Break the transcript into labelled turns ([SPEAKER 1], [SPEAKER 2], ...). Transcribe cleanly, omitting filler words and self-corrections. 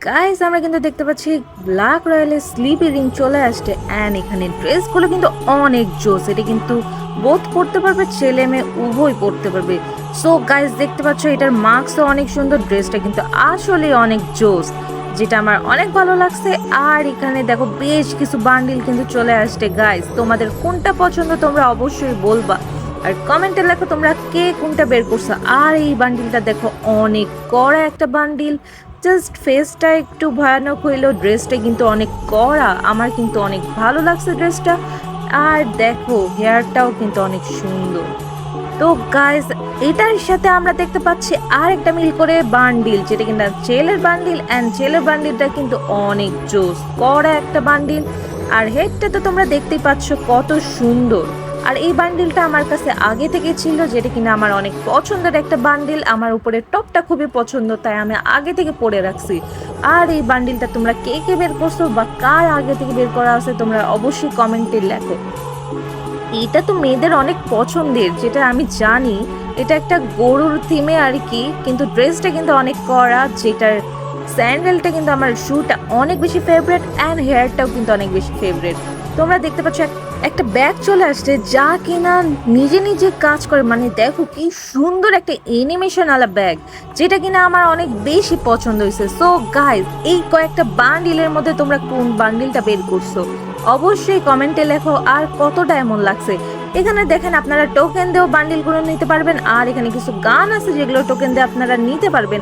[SPEAKER 1] Guys আমরা কিন্তু দেখতে পাচ্ছি ব্ল্যাক রয়্যালের স্লিপি রিং চলে আসছে অ্যান্ড এখানে ড্রেসগুলো কিন্তু অনেক জোস। এটা কিন্তু বোথ পড়তে পারবে, ছেলে মেয়ে উভয় পড়তে পারবে। সো গাইস দেখতে পাচ্ছ এটার মার্কসও অনেক সুন্দর, ড্রেসটা কিন্তু আসলে অনেক জোস, যেটা আমার অনেক ভালো লাগছে। আর এখানে দেখো বেশ কিছু বান্ডিল কিন্তু চলে আসছে। গাইস তোমাদের কোনটা পছন্দ তোমরা অবশ্যই বলবা, আর কমেন্টে লেখো তোমরা কে কোনটা বের করছো। আর এই বান্ডিলটা দেখো অনেক কড়া একটা বান্ডিল, জাস্ট ফেসটা একটু ভয়ানক হইলেও ড্রেসটা কিন্তু অনেক কড়া, আমার কিন্তু অনেক ভালো লাগছে ড্রেসটা। আর দেখো হেয়ারটাও কিন্তু অনেক সুন্দর। তো গাইস এটার সাথে আমরা দেখতে পাচ্ছি আর একটা মিল করে বান্ডিল, যেটা কিনা ছেলের বান্ডিল অ্যান্ড ছেলের বান্ডিলটা কিন্তু অনেক জোস কড়া একটা বান্ডিল। আর হেডটা তো তোমরা দেখতেই পাচ্ছ কত সুন্দর। আর এই বান্ডিলটা আমার কাছে আগে থেকে ছিল, যেটা কিনা আমার অনেক পছন্দের একটা বান্ডিল। আমার উপরে টপটা খুবই পছন্দ, তাই আমি আগে থেকে পরে রাখছি। আর এই বান্ডিলটা তোমরা কে কে বের করছো বা কার আগে থেকে বের করা আছে তোমরা অবশ্যই কমেন্টে লেখো। এটা তো মেয়েদের অনেক পছন্দের, যেটা আমি জানি। এটা একটা গরুর থিমে আর কি, কিন্তু ড্রেসটা কিন্তু অনেক কড়া, যেটার স্যান্ডেলটা কিন্তু আমার শুটা অনেক বেশি ফেভারিট অ্যান্ড হেয়ারটাও কিন্তু অনেক বেশি ফেভারিট। তোমরা দেখতে পাচ্ছ একটা ব্যাগ চলে আসছে যা কিনা নিজে নিজে কাজ করে, মানে দেখো কি সুন্দর একটা অ্যানিমেশন আলা ব্যাগ, যেটা কিনা আমার অনেক বেশি পছন্দ হয়েছে। সো গাইজ এই কয়েকটা বান্ডিলের মধ্যে তোমরা কোন বান্ডিলটা বের করছো অবশ্যই কমেন্টে লেখো, আর কতটা এমন লাগছে। এখানে দেখেন আপনারা টোকেন দিয়েও বান্ডিলগুলো নিতে পারবেন, আর এখানে কিছু গান আছে যেগুলো টোকেন দিয়ে আপনারা নিতে পারবেন।